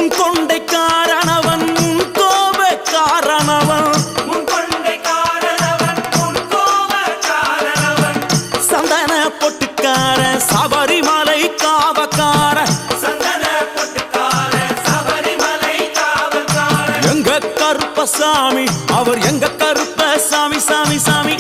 முன் கொண்டை காரணவன் முன் கோப காரணவன் சந்தன பொட்டுக்கார சபரிமலை காவக்கார எங்க கருப்பசாமி அவர் எங்க கருப்ப சாமி சாமி சாமி